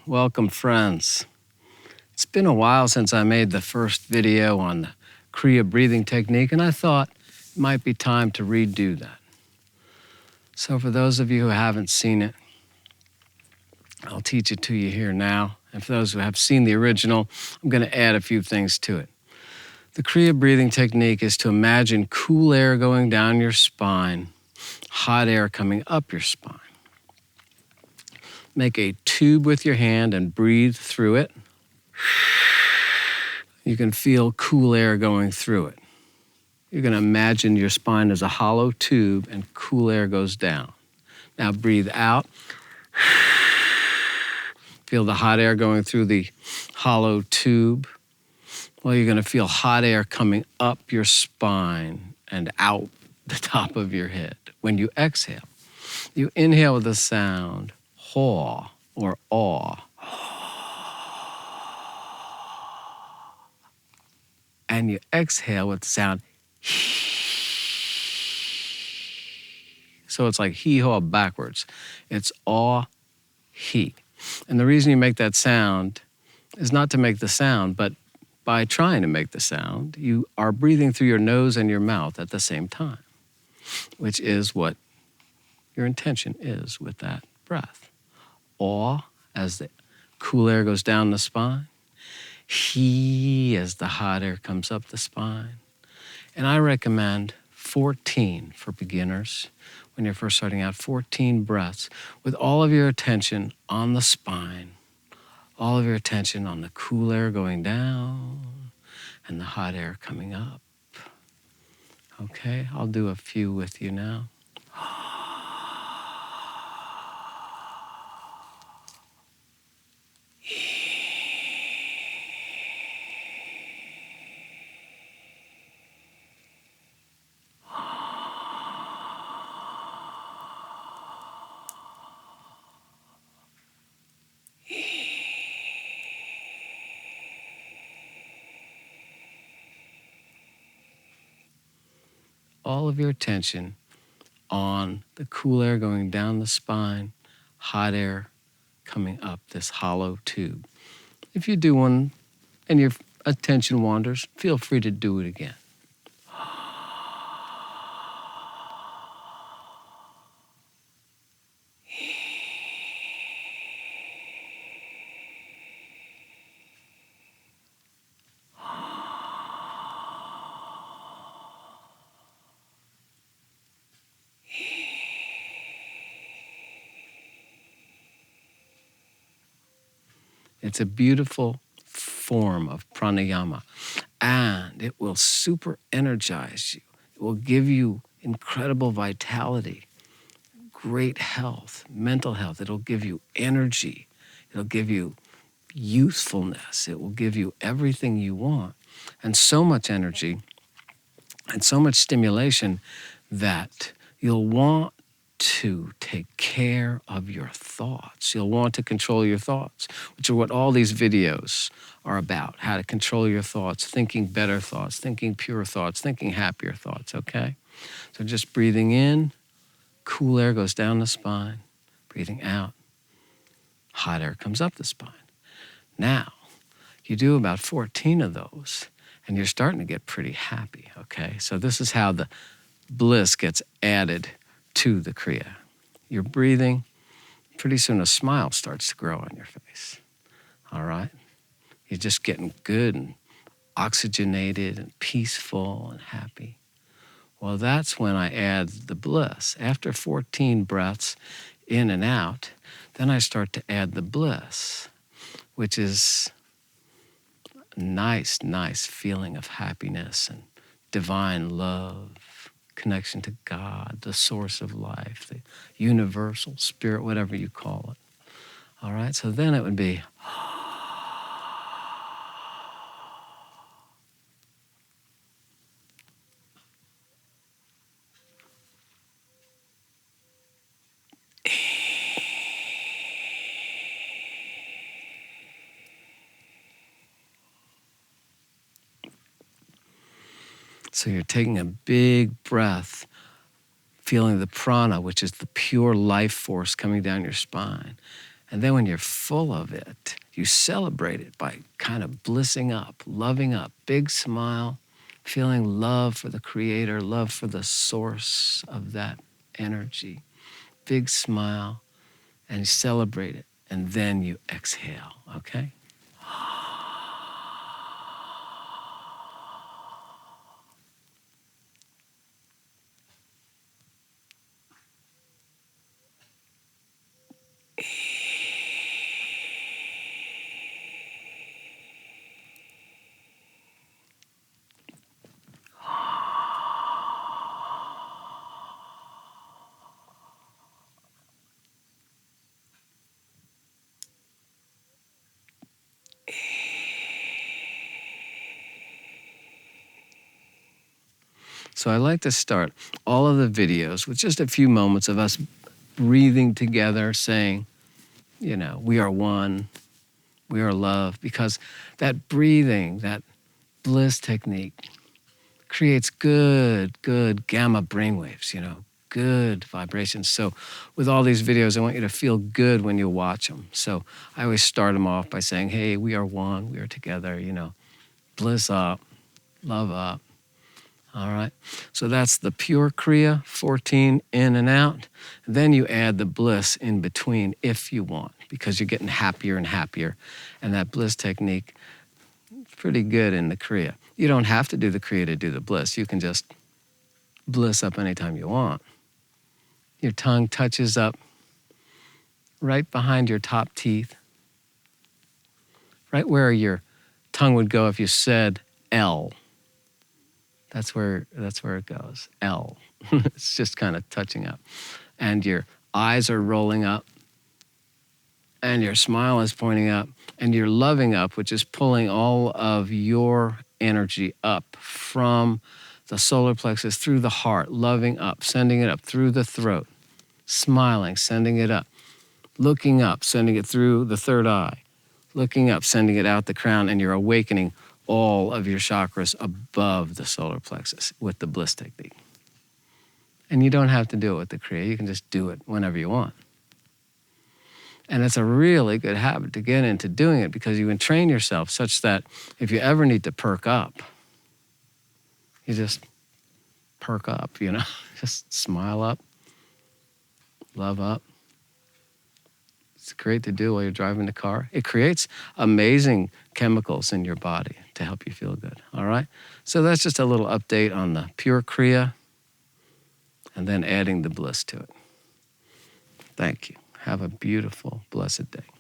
Welcome friends. It's been a while since I made the first video on the Kriya Breathing technique, and I thought it might be time to redo that. So for those of you who haven't seen it, I'll teach it to you here now. And for those who have seen the original, I'm going to add a few things to it. The Kriya Breathing technique is to imagine cool air going down your spine, hot air coming up your spine. Make a tube with your hand and breathe through it. You can feel cool air going through it. You're going to imagine your spine as a hollow tube and cool air goes down. Now breathe out. Feel the hot air going through the hollow tube. Well, you're going to feel hot air coming up your spine and out the top of your head. When you exhale, you inhale with the sound haw or aw. And you exhale with the sound so it's like hee-haw backwards. It's aw, he. And the reason you make that sound is not to make the sound, but by trying to make the sound, you are breathing through your nose and your mouth at the same time, which is what your intention is with that breath. Aw, as the cool air goes down the spine. He, as the hot air comes up the spine. And I recommend 14 for beginners. When you're first starting out, 14 breaths with all of your attention on the spine, all of your attention on the cool air going down and the hot air coming up. Okay, I'll do a few with you now. All of your attention on the cool air going down the spine, hot air coming up this hollow tube. If you do one and your attention wanders, feel free to do it again. It's a beautiful form of pranayama, and it will super energize you. It will give you incredible vitality, great health, mental health. It'll give you energy. It'll give you youthfulness. It will give you everything you want, and so much energy and so much stimulation that you'll want to take care of your thoughts. You'll want to control your thoughts, which are what all these videos are about, how to control your thoughts, thinking better thoughts, thinking pure thoughts, thinking happier thoughts, okay? So just breathing in, cool air goes down the spine. Breathing out, hot air comes up the spine. Now, you do about 14 of those, and you're starting to get pretty happy, okay? So this is how the bliss gets added to the Kriya. You're breathing, pretty soon a smile starts to grow on your face, all right? You're just getting good and oxygenated and peaceful and happy. Well, that's when I add the bliss. After 14 breaths in and out, then I start to add the bliss, which is a nice feeling of happiness and divine love, connection to God, the source of life, the universal spirit, whatever you call it. All right, so then it would be so you're taking a big breath, feeling the prana, which is the pure life force coming down your spine. And then when you're full of it, you celebrate it by kind of blissing up, loving up, big smile, feeling love for the creator, love for the source of that energy. Big smile, and you celebrate it. And then you exhale, okay? So I like to start all of the videos with just a few moments of us breathing together, saying, we are one, we are love, because that breathing, that bliss technique creates good gamma brainwaves, good vibrations. So with all these videos, I want you to feel good when you watch them. So I always start them off by saying, hey, we are one, we are together, bliss up, love up. All right, so that's the pure Kriya, 14 in and out. Then you add the bliss in between if you want, because you're getting happier and happier. And that bliss technique is pretty good in the Kriya. You don't have to do the Kriya to do the bliss. You can just bliss up anytime you want. Your tongue touches up right behind your top teeth, right where your tongue would go if you said L. That's where it goes, L. It's just kind of touching up. And your eyes are rolling up, and your smile is pointing up, and you're loving up, which is pulling all of your energy up from the solar plexus through the heart, loving up, sending it up through the throat, smiling, sending it up, looking up, sending it through the third eye, looking up, sending it out the crown, and you're awakening all of your chakras above the solar plexus with the bliss technique. And you don't have to do it with the Kriya. You can just do it whenever you want. And it's a really good habit to get into doing it, because you can train yourself such that if you ever need to perk up, you just perk up, just smile up, love up. It's great to do while you're driving the car. It creates amazing chemicals in your body to help you feel good, all right? So that's just a little update on the pure Kriya, and then adding the bliss to it. Thank you. Have a beautiful, blessed day.